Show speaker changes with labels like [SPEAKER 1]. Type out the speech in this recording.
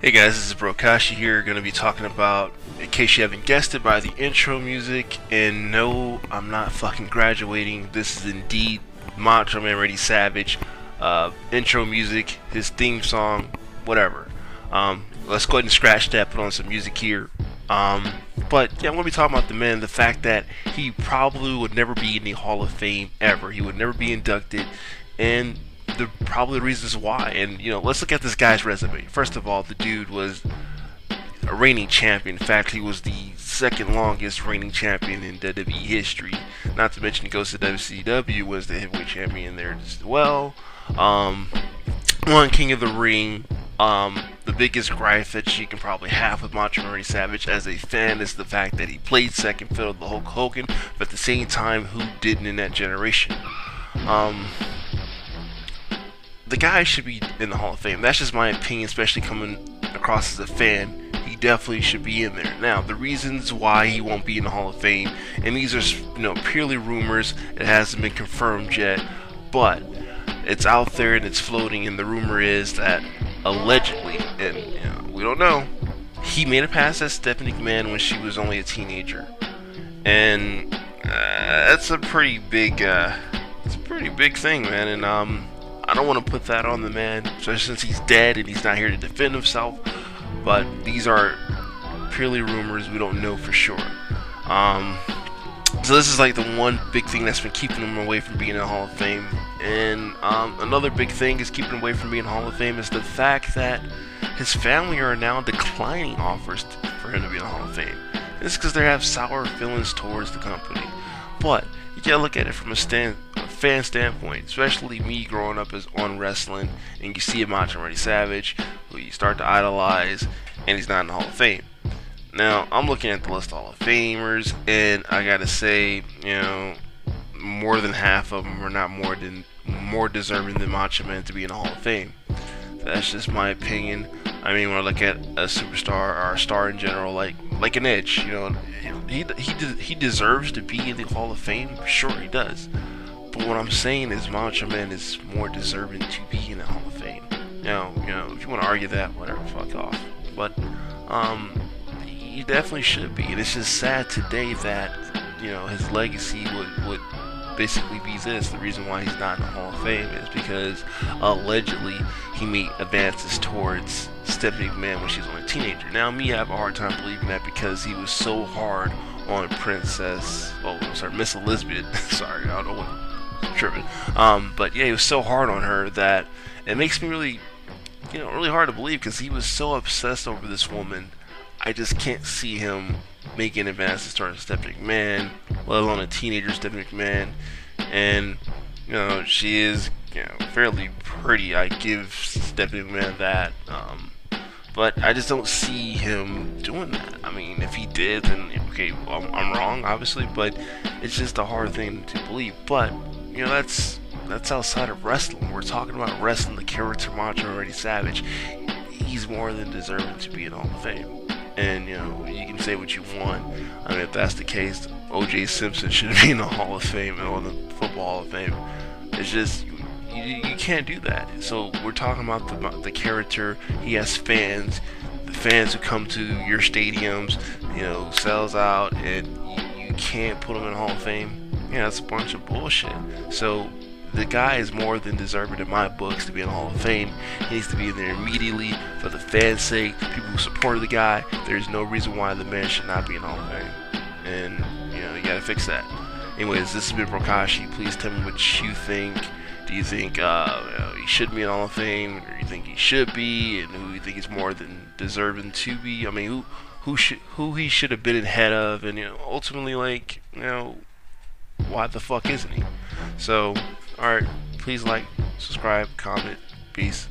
[SPEAKER 1] Hey guys, this is Brokashi here, going to be talking about, in case you haven't guessed it by the intro music, and no, I'm not fucking graduating, this is indeed Macho Man Ready Savage, intro music, his theme song, whatever. Let's go ahead and scratch that, put on some music here. But yeah, I'm going to be talking about the man, the fact that he probably would never be in the Hall of Fame ever, he would never be inducted, and probably the reasons why. And let's look at this guy's resume. First of all, the dude was a reigning champion. In fact, he was the second longest reigning champion in WWE history. Not to mention he goes to WCW, was the heavyweight champion there as well. Won King of the Ring. The biggest gripe that you can probably have with Macho Man Randy Savage as a fan is the fact that he played second fiddle to Hulk Hogan, but at the same time, who didn't in that generation? The guy should be in the Hall of Fame. That's just my opinion, especially coming across as a fan. He definitely should be in there. Now, the reasons why he won't be in the Hall of Fame, and these are purely rumors. It hasn't been confirmed yet, but it's out there and it's floating. And the rumor is that allegedly, and we don't know, he made it past that Stephanie McMahon when she was only a teenager, and that's a pretty big thing, man. And I don't want to put that on the man, especially since he's dead and he's not here to defend himself. But these are purely rumors. We don't know for sure. So this is like the one big thing that's been keeping him away from being in the Hall of Fame. And another big thing is keeping him away from being in the Hall of Fame is the fact that his family are now declining offers for him to be in the Hall of Fame. And it's because they have sour feelings towards the company. But you gotta look at it from a fan standpoint, especially me growing up on wrestling, and you see a Macho Man Randy Savage who you start to idolize, and he's not in the Hall of Fame. Now, I'm looking at the list of Hall of Famers, and I gotta say, more than half of them are not more deserving than Macho Man to be in the Hall of Fame. That's just my opinion. I mean, when I look at a superstar or a star in general, like an Edge, he deserves to be in the Hall of Fame. Sure, he does. But what I'm saying is Macho Man is more deserving to be in the Hall of Fame. If you want to argue that, whatever, fuck off. But he definitely should be. And it's just sad today that his legacy would basically be this. The reason why he's not in the Hall of Fame is because allegedly he made advances towards Stephanie McMahon when she was only a teenager. Now, me, I have a hard time believing that because he was so hard on Miss Elizabeth. Sorry, I don't know what I'm tripping. But yeah, he was so hard on her that it makes me really hard to believe, because he was so obsessed over this woman. I just can't see him making advances towards Stephanie McMahon, let alone a teenager Stephanie McMahon. And she is fairly pretty. I give Stephanie McMahon that. But I just don't see him doing that. I mean, if he did, then okay, well, I'm wrong, obviously. But it's just a hard thing to believe. But that's outside of wrestling. We're talking about wrestling. The character Macho Man Randy Savage, he's more than deserving to be in the Hall of Fame. And you can say what you want. I mean, if that's the case, O.J. Simpson should be in the Hall of Fame or the Football Hall of Fame. It's just you can't do that. So we're talking about the character. He has fans. The fans who come to your stadiums, sells out, and you can't put him in the Hall of Fame. That's a bunch of bullshit. So the guy is more than deserving in my books to be in the Hall of Fame. He needs to be in there immediately for the fans' sake, people who supported the guy. There's no reason why the man should not be in the Hall of Fame. And, you gotta fix that. Anyways, this has been Brokashi. Please tell me what you think. Do you think he should be in the Hall of Fame? Or do you think he should be? And who you think is more than deserving to be? I mean, who he should have been ahead of? And, ultimately, why the fuck isn't he? So, alright, please like, subscribe, comment, peace.